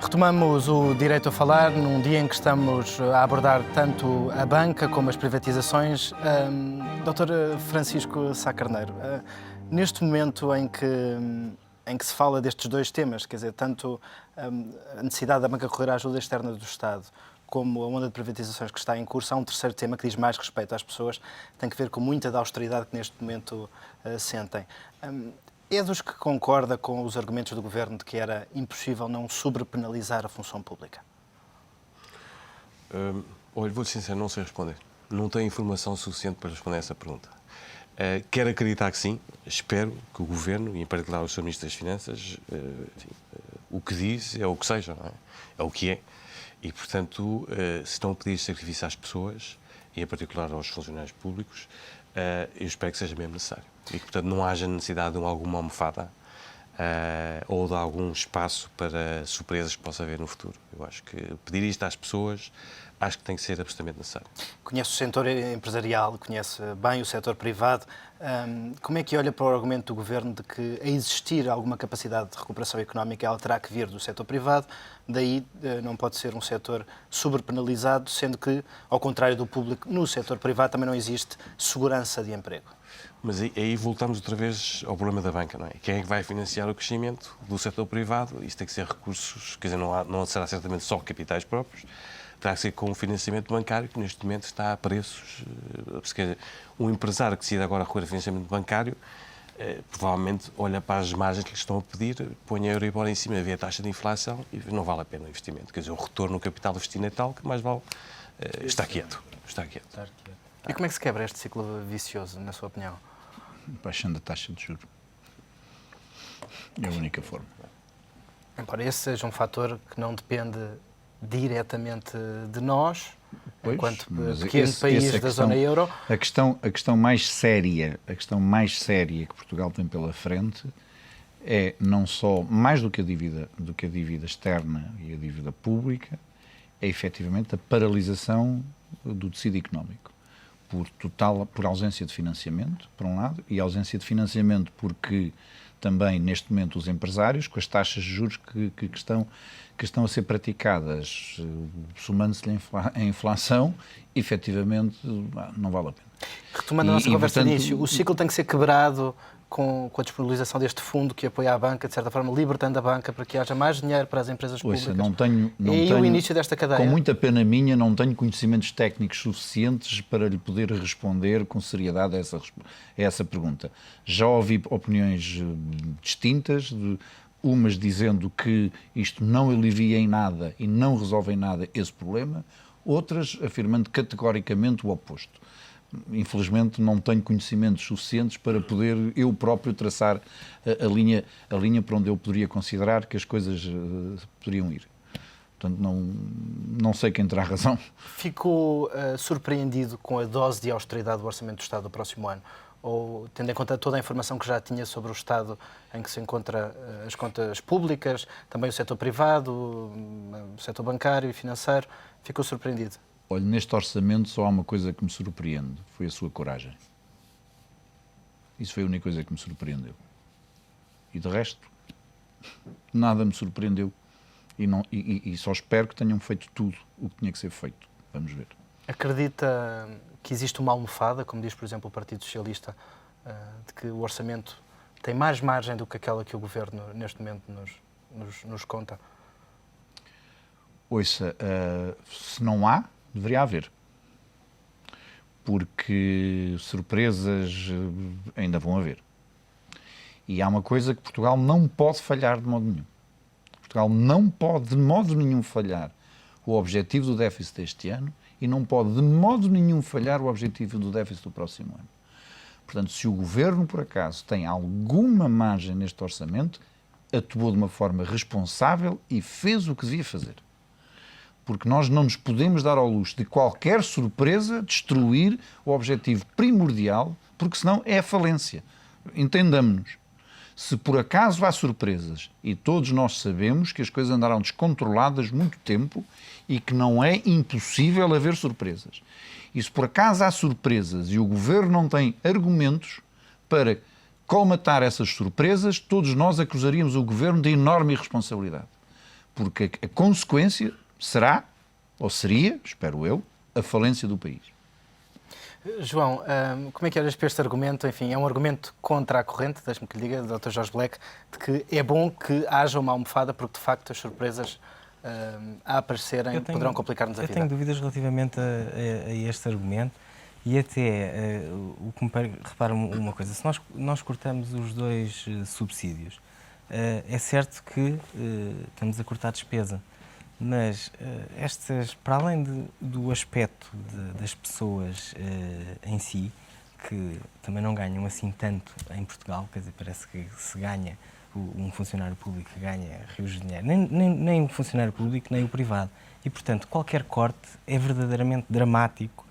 Retomamos o Direito a Falar num dia em que estamos a abordar tanto a banca como as privatizações. Dr. Francisco Sá Carneiro, neste momento em que se fala destes dois temas, quer dizer, tanto a necessidade da banca recorrer à ajuda externa do Estado como a onda de privatizações que está em curso, há um terceiro tema que diz mais respeito às pessoas, tem que ver com muita da austeridade que neste momento sentem. É dos que concorda com os argumentos do Governo de que era impossível não sobrepenalizar a função pública? Olha, vou-lhe sincero, não sei responder. Não tenho informação suficiente para responder a essa pergunta. Quero acreditar que sim. Espero que o Governo, e em particular o Sr. Ministro das Finanças, o que diz é o que seja, não é? É o que é. E, portanto, se estão a pedir sacrifício às pessoas, e em particular aos funcionários públicos, eu espero que seja mesmo necessário. E que, portanto, não haja necessidade de alguma almofada ou de algum espaço para surpresas que possa haver no futuro. Eu acho que pedir isto às pessoas, acho que tem que ser absolutamente necessário. Conhece o setor empresarial, conhece bem o setor privado. Como é que olha para o argumento do Governo de que, a existir alguma capacidade de recuperação económica, ela terá que vir do setor privado, daí não pode ser um setor sobrepenalizado, sendo que, ao contrário do público, no setor privado também não existe segurança de emprego? Mas aí voltamos outra vez ao problema da banca, não é? Quem é que vai financiar o crescimento do setor privado? Isso tem que ser recursos, quer dizer, não será certamente só capitais próprios, terá que ser com o financiamento bancário, que neste momento está a preços. Um empresário que decide agora recorrer a financiamento bancário, provavelmente olha para as margens que lhe estão a pedir, põe a Euribor em cima, vê a taxa de inflação e não vale a pena o investimento. Quer dizer, o retorno no capital investido é tal que mais vale estar quieto. Está quieto. E como é que se quebra este ciclo vicioso, na sua opinião? Baixando a taxa de juros. É a única forma. Embora esse seja um fator que não depende diretamente de nós, Pois, enquanto pequeno país da zona euro. A questão mais séria que Portugal tem pela frente é não só mais do que a dívida externa e a dívida pública, é efetivamente a paralisação do tecido económico. Por ausência de financiamento, por um lado, e ausência de financiamento porque também, neste momento, os empresários, com as taxas de juros que estão a ser praticadas, somando-se-lhe a inflação, efetivamente, não vale a pena. Retomando a nossa conversa de início, o ciclo tem que ser quebrado com a disponibilização deste fundo que apoia a banca, de certa forma, libertando a banca para que haja mais dinheiro para as empresas públicas. Não tenho, o início desta cadeia. Com muita pena minha, não tenho conhecimentos técnicos suficientes para lhe poder responder com seriedade a essa pergunta. Já ouvi opiniões distintas, umas dizendo que isto não alivia em nada e não resolve em nada esse problema, outras afirmando categoricamente o oposto. Infelizmente não tenho conhecimentos suficientes para poder eu próprio traçar a linha para onde eu poderia considerar que as coisas poderiam ir. Portanto, não sei quem terá razão. Ficou surpreendido com a dose de austeridade do Orçamento do Estado do próximo ano? Ou, tendo em conta toda a informação que já tinha sobre o Estado em que se encontra as contas públicas, também o setor privado, o setor bancário e financeiro, ficou surpreendido? Olha, neste orçamento só há uma coisa que me surpreende, foi a sua coragem. Isso foi a única coisa que me surpreendeu. E de resto, nada me surpreendeu. E só espero que tenham feito tudo o que tinha que ser feito. Vamos ver. Acredita que existe uma almofada, como diz, por exemplo, o Partido Socialista, de que o orçamento tem mais margem do que aquela que o Governo, neste momento, nos conta? Ouça, se não há, deveria haver. Porque surpresas ainda vão haver. E há uma coisa que Portugal não pode falhar de modo nenhum. Portugal não pode de modo nenhum falhar o objetivo do déficit deste ano e não pode de modo nenhum falhar o objetivo do déficit do próximo ano. Portanto, se o Governo, por acaso, tem alguma margem neste orçamento, atuou de uma forma responsável e fez o que devia fazer. Porque nós não nos podemos dar ao luxo de qualquer surpresa destruir o objetivo primordial, porque senão é a falência. Entendamos-nos. Se por acaso há surpresas, e todos nós sabemos que as coisas andaram descontroladas muito tempo e que não é impossível haver surpresas. E se por acaso há surpresas e o Governo não tem argumentos para colmatar essas surpresas, todos nós acusaríamos o Governo de enorme irresponsabilidade. porque a consequência será, ou seria, espero eu, a falência do país. João, como é que olhas para este argumento? Enfim, é um argumento contra a corrente, deixe-me que lhe diga, Dr. Jorge Black, de que é bom que haja uma almofada porque, de facto, as surpresas a aparecerem poderão complicar-nos a vida. Eu tenho dúvidas relativamente a este argumento e até, repara uma coisa, se nós cortamos os dois subsídios, é certo que estamos a cortar despesa, mas para além do aspecto das pessoas em si, que também não ganham assim tanto em Portugal, quer dizer, parece que se ganha, um funcionário público ganha rios de dinheiro, nem o funcionário público, nem o privado. E, portanto, qualquer corte é verdadeiramente dramático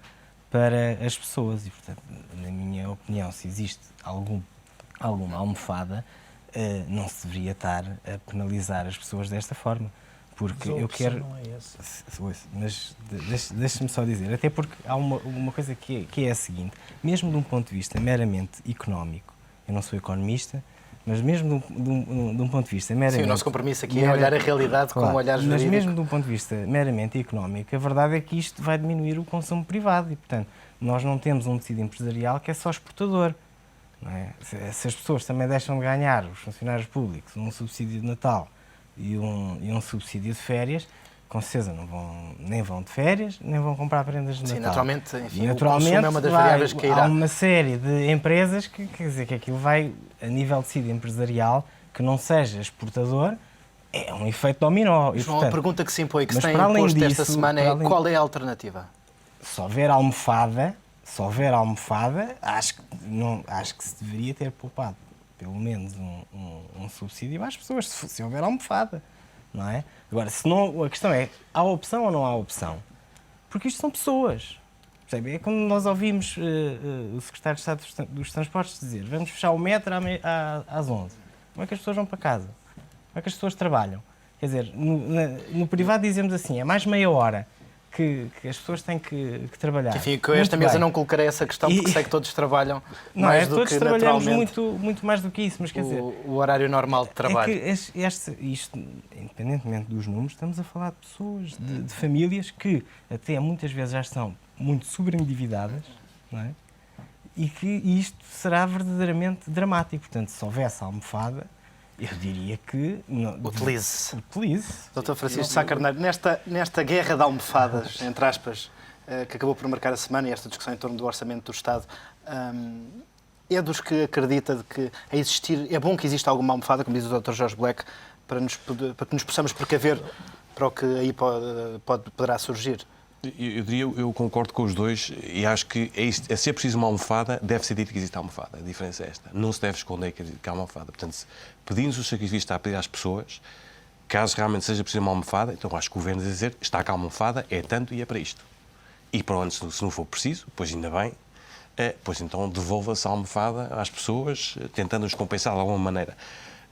para as pessoas. E, portanto, na minha opinião, se existe alguma almofada, não se deveria estar a penalizar as pessoas desta forma. Porque eu quero. Não é essa. Mas deixa-me só dizer, até porque há uma coisa que é a seguinte: mesmo de um ponto de vista meramente económico, eu não sou economista, mas mesmo de um ponto de vista meramente... Sim, o nosso compromisso aqui é olhar a realidade com um olhar jurídico. Mas mesmo de um ponto de vista meramente económico, a verdade é que isto vai diminuir o consumo privado e, portanto, nós não temos um tecido empresarial que é só exportador. Não é? Se as pessoas também deixam de ganhar, os funcionários públicos, um subsídio de Natal e um subsídio de férias, com certeza nem vão de férias, nem vão comprar prendas de Natal. Sim, naturalmente, enfim, o consumo é uma das variáveis que irá. Há uma série de empresas que, quer dizer, que aquilo vai, a nível de tecido empresarial, que não seja exportador, é um efeito dominó. João, a pergunta que se impõe, que se tem além imposto disso, esta semana é qual é a alternativa? Se houver almofada, acho que se deveria ter poupado pelo menos um subsídio às pessoas, se houver almofada, não é? Agora, se não, a questão é, há opção ou não há opção? Porque isto são pessoas. Percebe? É quando nós ouvimos o secretário de Estado dos Transportes dizer vamos fechar o metro às 11. Como é que as pessoas vão para casa? Como é que as pessoas trabalham? Quer dizer, no privado dizemos assim, é mais meia hora que as pessoas têm que trabalhar. Enfim, que eu esta mesa não colocarei essa questão, porque sei que todos trabalham mais do que todos trabalhamos muito mais do que isso, mas quer dizer... O horário normal de trabalho. É que isto, independentemente dos números, estamos a falar de pessoas, de famílias que até muitas vezes já estão muito sobreendividadas, não é? E que isto será verdadeiramente dramático. Portanto, se houvesse almofada, eu diria que... Utilize. Dr. Francisco Sá Carneiro, nesta guerra de almofadas, entre aspas, que acabou por marcar a semana e esta discussão em torno do Orçamento do Estado, é dos que acredita de que é bom que exista alguma almofada, como diz o Dr. Jorge Black, para que nos possamos precaver para o que aí poderá surgir? Eu concordo com os dois e acho que se é preciso uma almofada, deve ser dito que existe almofada. A diferença é esta. Não se deve esconder que há almofada. Portanto, pedimos o sacrifício está a pedir às pessoas, caso realmente seja preciso uma almofada, então acho que o Governo deve dizer está cá a almofada, é tanto e é para isto. E para onde, se não for preciso, pois ainda bem, pois então devolva-se a almofada às pessoas, tentando-os compensar de alguma maneira.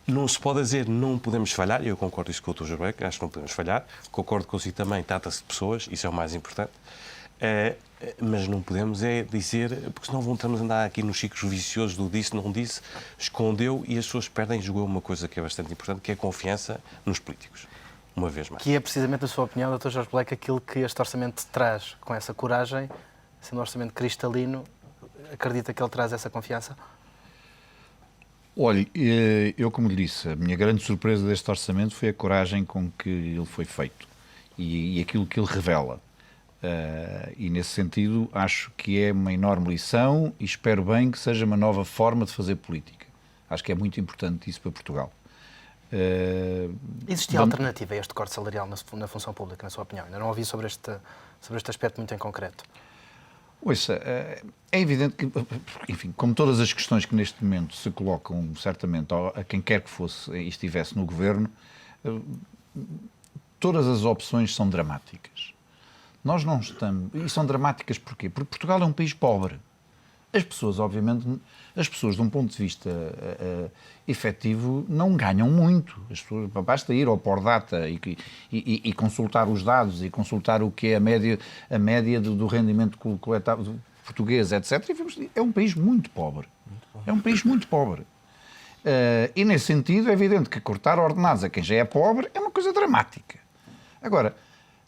Não se pode dizer não podemos falhar, e eu concordo isso com o Dr. Jorge Black, acho que não podemos falhar, concordo consigo também, trata-se de pessoas, isso é o mais importante, mas não podemos dizer, porque senão vamos andar aqui nos ciclos viciosos do disse, não disse, escondeu e as pessoas perdem, jogou uma coisa que é bastante importante, que é a confiança nos políticos, uma vez mais. Que é precisamente, na sua opinião, Dr. Jorge Black, aquilo que este orçamento traz com essa coragem, sendo um orçamento cristalino, acredita que ele traz essa confiança? Olha, eu como lhe disse, a minha grande surpresa deste orçamento foi a coragem com que ele foi feito e aquilo que ele revela. E nesse sentido acho que é uma enorme lição e espero bem que seja uma nova forma de fazer política. Acho que é muito importante isso para Portugal. Existia alternativa a este corte salarial na função pública, na sua opinião? Ainda não ouvi sobre este aspecto muito em concreto. Ouça, é evidente que, enfim, como todas as questões que neste momento se colocam, certamente, a quem quer que fosse e estivesse no governo, todas as opções são dramáticas. Nós não estamos... E são dramáticas porquê? Porque Portugal é um país pobre. As pessoas, obviamente, de um ponto de vista efetivo, não ganham muito. As pessoas, basta ir ao Pordata e consultar os dados e consultar o que é a média do rendimento coletado português, etc. É um país muito pobre. É um país muito pobre. E nesse sentido é evidente que cortar ordenados a quem já é pobre é uma coisa dramática. Agora,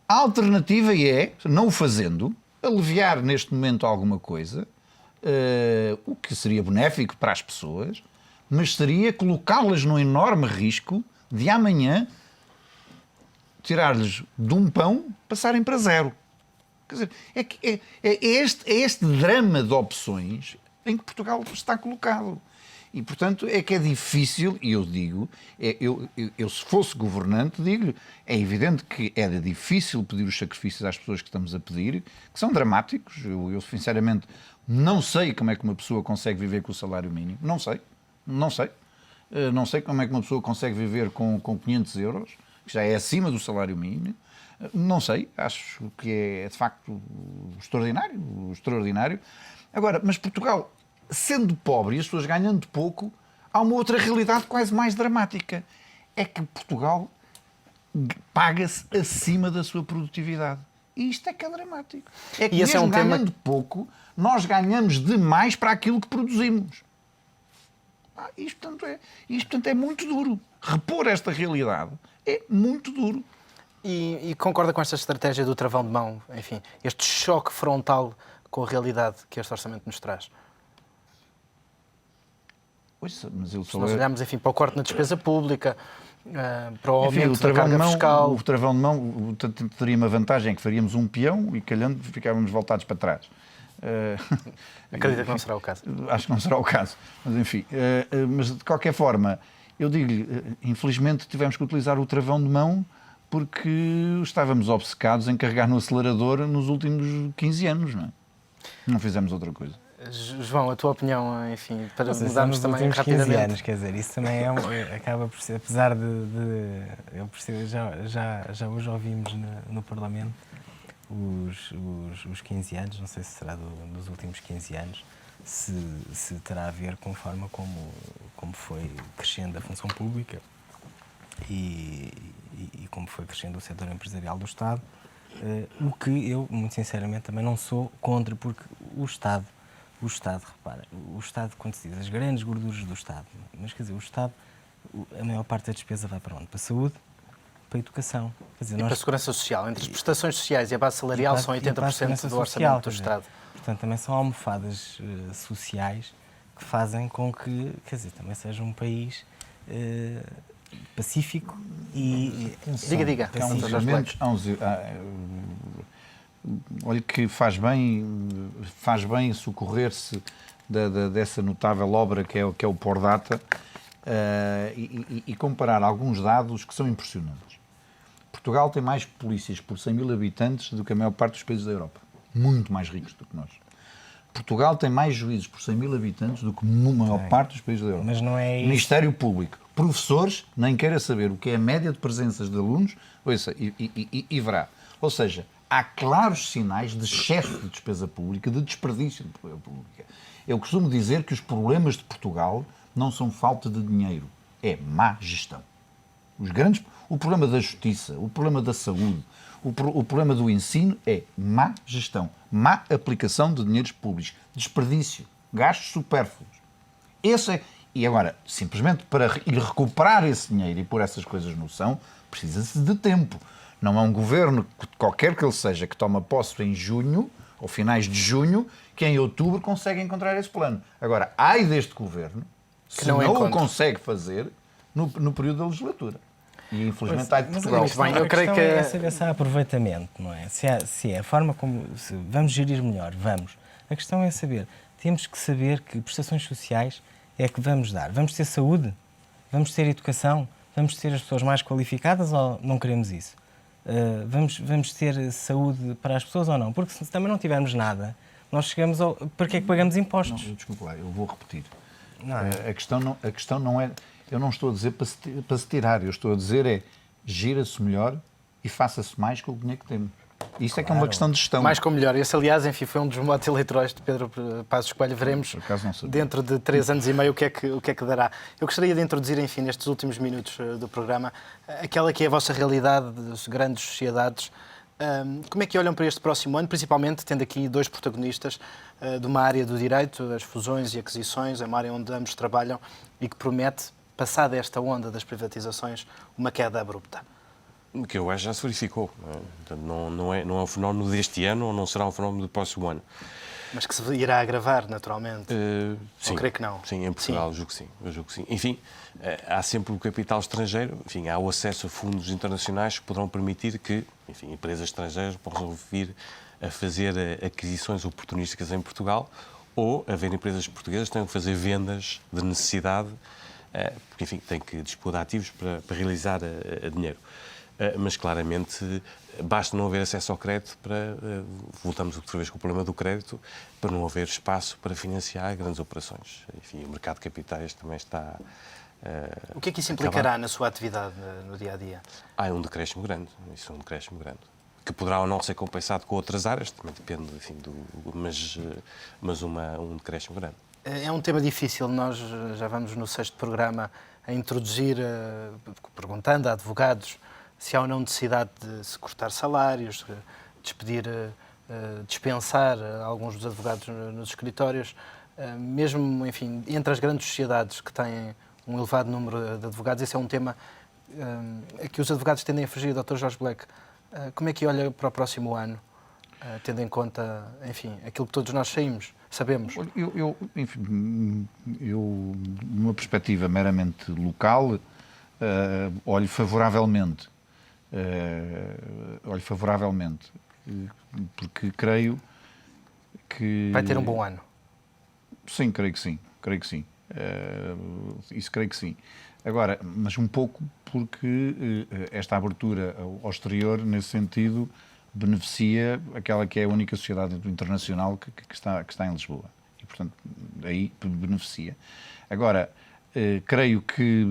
a alternativa é, não o fazendo, aliviar neste momento alguma coisa, o que seria benéfico para as pessoas, mas seria colocá-las num enorme risco de amanhã tirar-lhes de um pão, passarem para zero. Quer dizer, é este drama de opções em que Portugal está colocado. E, portanto, é que é difícil, e eu digo, eu se fosse governante, digo-lhe, é evidente que era difícil pedir os sacrifícios às pessoas que estamos a pedir, que são dramáticos. Eu sinceramente, não sei como é que uma pessoa consegue viver com o salário mínimo. Não sei. Não sei como é que uma pessoa consegue viver com 500 euros, que já é acima do salário mínimo. Não sei. Acho que é, de facto, extraordinário. Agora, mas Portugal, sendo pobre e as pessoas ganhando pouco, há uma outra realidade quase mais dramática. É que Portugal paga-se acima da sua produtividade. E isto é que é dramático. É que mesmo ganhando pouco, nós ganhamos demais para aquilo que produzimos. Isto, portanto, é muito duro. Repor esta realidade é muito duro. E concorda com esta estratégia do travão de mão? Enfim, este choque frontal com a realidade que este orçamento nos traz? Mas se nós olharmos, enfim, para o corte na despesa pública, para o aumento da carga mão, fiscal... O travão de mão teria uma vantagem, que faríamos um peão e calhando ficávamos voltados para trás. Acredito que não será o caso. Acho que não será o caso. Mas, enfim, mas de qualquer forma, eu digo-lhe, infelizmente tivemos que utilizar o travão de mão porque estávamos obcecados em carregar no acelerador nos últimos 15 anos, não é? Não fizemos outra coisa. João, a tua opinião, enfim, para mudarmos também nos rapidamente. 15 anos, quer dizer, isso também acaba por ser, apesar de eu percebo, já hoje ouvimos no Parlamento os 15 anos, não sei se será dos últimos 15 anos, se terá a ver com a forma como foi crescendo a função pública e como foi crescendo o setor empresarial do Estado, o que eu, muito sinceramente, também não sou contra, porque o Estado, repara, o Estado, quando se diz as grandes gorduras do Estado, mas quer dizer, o Estado, a maior parte da despesa vai para onde? Para a saúde, para a educação. Quer dizer, para a segurança social. Entre as prestações sociais e a base salarial são 80% do orçamento do Estado. Portanto, também são almofadas sociais que fazem com que, quer dizer, também seja um país pacífico e... Diga. Olha que faz bem socorrer-se dessa notável obra que é o Pordata e comparar alguns dados que são impressionantes. Portugal tem mais polícias por 100 mil habitantes do que a maior parte dos países da Europa. Muito mais ricos do que nós. Portugal tem mais juízes por 100 mil habitantes do que a maior parte dos países da Europa. Mas não é isso. Ministério Público. Professores, nem queira saber o que é a média de presenças de alunos, ouça, e verá. Ou seja, há claros sinais de excesso de despesa pública, de desperdício de despesa pública. Eu costumo dizer que os problemas de Portugal não são falta de dinheiro, é má gestão. O problema da justiça, o problema da saúde, o problema do ensino é má gestão, má aplicação de dinheiros públicos, desperdício, gastos supérfluos. E agora, simplesmente para ir recuperar esse dinheiro e pôr essas coisas no chão, precisa-se de tempo. Não é um governo, qualquer que ele seja, que toma posse em junho, ou finais de junho, que em outubro consegue encontrar esse plano. Agora, ai deste governo, se não o consegue fazer no período da legislatura. E infelizmente ai de Portugal. Eu creio que é saber se há aproveitamento, não é? Se é a forma como... vamos gerir melhor, vamos. A questão é saber, temos que saber que prestações sociais é que vamos dar. Vamos ter saúde? Vamos ter educação? Vamos ter as pessoas mais qualificadas ou não queremos isso? Vamos ter saúde para as pessoas ou não? Porque se também não tivermos nada, nós chegamos ao... Para que é que pagamos impostos? Não, desculpa lá, eu vou repetir. Não é? A questão não é... Eu não estou a dizer para se tirar, eu estou a dizer gira-se melhor e faça-se mais com o dinheiro que temos. Isso é que é uma questão de gestão. Mais com melhor. Esse, aliás, enfim, foi um dos motes eleitorais de Pedro Passos Coelho. Veremos dentro de 3 anos e meio o que é que dará. Eu gostaria de introduzir, enfim, nestes últimos minutos do programa, aquela que é a vossa realidade das grandes sociedades Como é que olham para este próximo ano, principalmente tendo aqui dois protagonistas de uma área do direito, as fusões e aquisições, é uma área onde ambos trabalham e que promete, passada esta onda das privatizações, uma queda abrupta? Que eu acho que já se verificou. Não é um fenómeno deste ano ou não será um fenómeno do próximo ano. Mas que se irá agravar, naturalmente. Sim, creio que não. Sim, em Portugal, eu julgo que sim. Enfim, há sempre o capital estrangeiro, enfim, há o acesso a fundos internacionais que poderão permitir que, enfim, empresas estrangeiras possam vir a fazer aquisições oportunísticas em Portugal ou haver empresas portuguesas que tenham que fazer vendas de necessidade, porque, enfim, têm que dispor de ativos para realizar dinheiro. Mas claramente basta não haver acesso ao crédito para, voltamos outra vez com o problema do crédito, para não haver espaço para financiar grandes operações. Enfim, o mercado de capitais também está... O que é que isso implicará na sua atividade no dia-a-dia? É um decréscimo grande, isso é um decréscimo grande. Que poderá ou não ser compensado com outras áreas, também depende, enfim, mas um decréscimo grande. É um tema difícil, nós já vamos no 6º programa a introduzir, perguntando a advogados se há ou não necessidade de se cortar salários, despedir, dispensar alguns dos advogados nos escritórios, mesmo, enfim, entre as grandes sociedades que têm um elevado número de advogados, esse é um tema a que os advogados tendem a fugir. Dr. Jorge Black, como é que olha para o próximo ano, tendo em conta, enfim, aquilo que todos nós sabemos? Enfim, numa perspectiva meramente local, olho favoravelmente. Porque creio que... Vai ter um bom ano? Sim, creio que sim. Isso creio que sim. Agora, mas um pouco porque esta abertura ao exterior, nesse sentido, beneficia aquela que é a única sociedade internacional que está em Lisboa. E, portanto, aí beneficia. Agora, creio que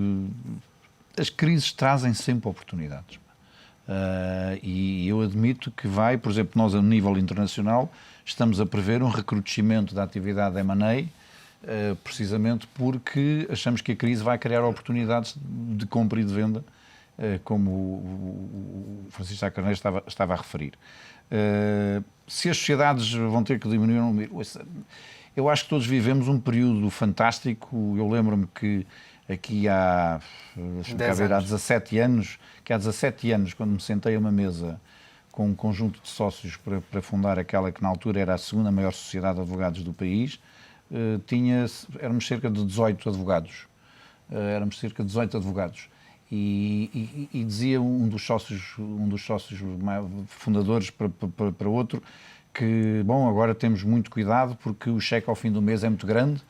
as crises trazem sempre oportunidades. E eu admito que por exemplo, nós a nível internacional estamos a prever um recrudescimento da atividade M&A, precisamente porque achamos que a crise vai criar oportunidades de compra e de venda, como o Francisco Sá Carneiro estava a referir. Se as sociedades vão ter que diminuir ou não, eu acho que todos vivemos um período fantástico. Eu lembro-me que aqui há 17 anos, quando me sentei a uma mesa com um conjunto de sócios para fundar aquela que na altura era a segunda maior sociedade de advogados do país, éramos cerca de 18 advogados. E dizia um dos sócios fundadores para outro que, bom, agora temos muito cuidado porque o cheque ao fim do mês é muito grande,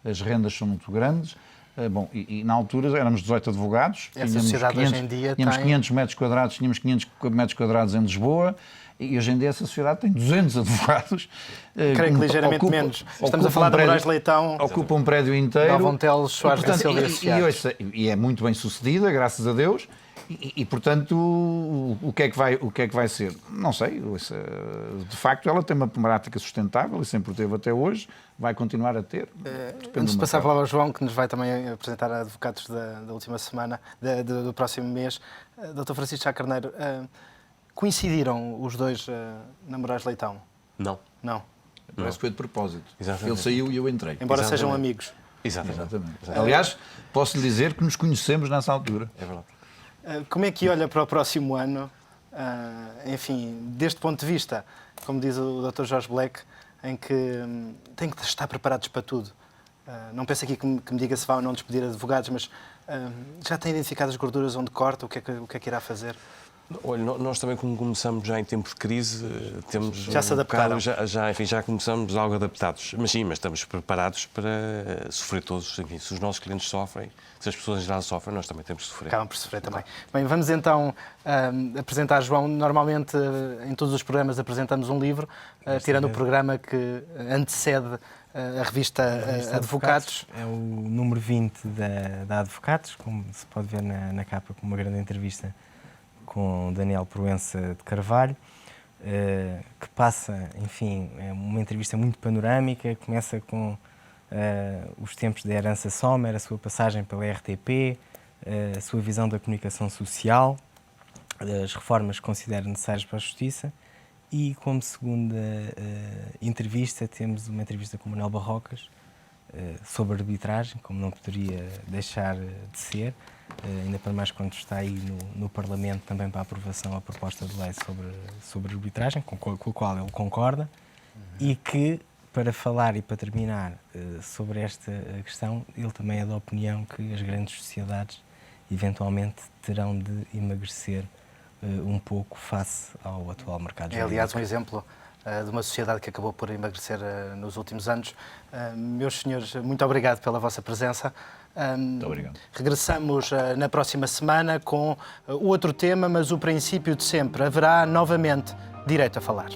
as rendas são muito grandes. Bom, e na altura éramos 18 advogados, tínhamos 500 metros quadrados, tínhamos 500 metros quadrados em Lisboa, e hoje em dia essa sociedade tem 200 advogados. Creio que ligeiramente menos. Estamos a falar de Moraes Leitão. Ocupa um prédio inteiro. Galvão Teles, Soares da Silva e é muito bem sucedida, graças a Deus. E portanto, o que é que vai ser? Não sei. De facto, ela tem uma prática sustentável e sempre teve até hoje. Vai continuar a ter. Antes de passar a palavra ao João, que nos vai também apresentar advogados da última semana, do próximo mês, Dr. Francisco Sá Carneiro, coincidiram os dois na Moraes Leitão? Não. Parece que foi de propósito. Exatamente. Ele saiu e eu entrei. Embora sejam amigos. Exatamente. Aliás, posso lhe dizer que nos conhecemos nessa altura. É verdade. Como é que olha para o próximo ano? Enfim, deste ponto de vista, como diz o Dr. Jorge Black, em que tem que estar preparados para tudo. Não penso aqui que me diga se vai ou não despedir advogados, mas já tem identificado as gorduras onde corta, o que é que irá fazer? Olha, nós também, como começamos já em tempos de crise, temos já se adaptaram. Já começamos algo adaptados. Mas sim, estamos preparados para sofrer todos. Enfim, se os nossos clientes sofrem, se as pessoas em geral sofrem, nós também temos de sofrer. Acabam por sofrer também. Bem, vamos então apresentar João. Normalmente, em todos os programas, apresentamos um livro, tirando o programa que antecede a revista Advocados. É o número 20 da Advocados, como se pode ver na capa, com uma grande entrevista com Daniel Proença de Carvalho, que passa, enfim, é uma entrevista muito panorâmica, começa com os tempos da herança Sommer, a sua passagem pela RTP, a sua visão da comunicação social, as reformas que considera necessárias para a Justiça. E como segunda entrevista, temos uma entrevista com o Manuel Barrocas sobre arbitragem, como não poderia deixar de ser, ainda para mais quando está aí no Parlamento também para a aprovação a proposta de lei sobre arbitragem, com a qual ele concorda, e que, para falar e para terminar sobre esta questão, ele também é da opinião que as grandes sociedades eventualmente terão de emagrecer um pouco face ao atual mercado É, jurídico. aliás, um exemplo de uma sociedade que acabou por emagrecer nos últimos anos. Meus senhores, muito obrigado pela vossa presença. Muito obrigado. Regressamos na próxima semana com outro tema, mas o princípio de sempre. Haverá novamente direito a falar.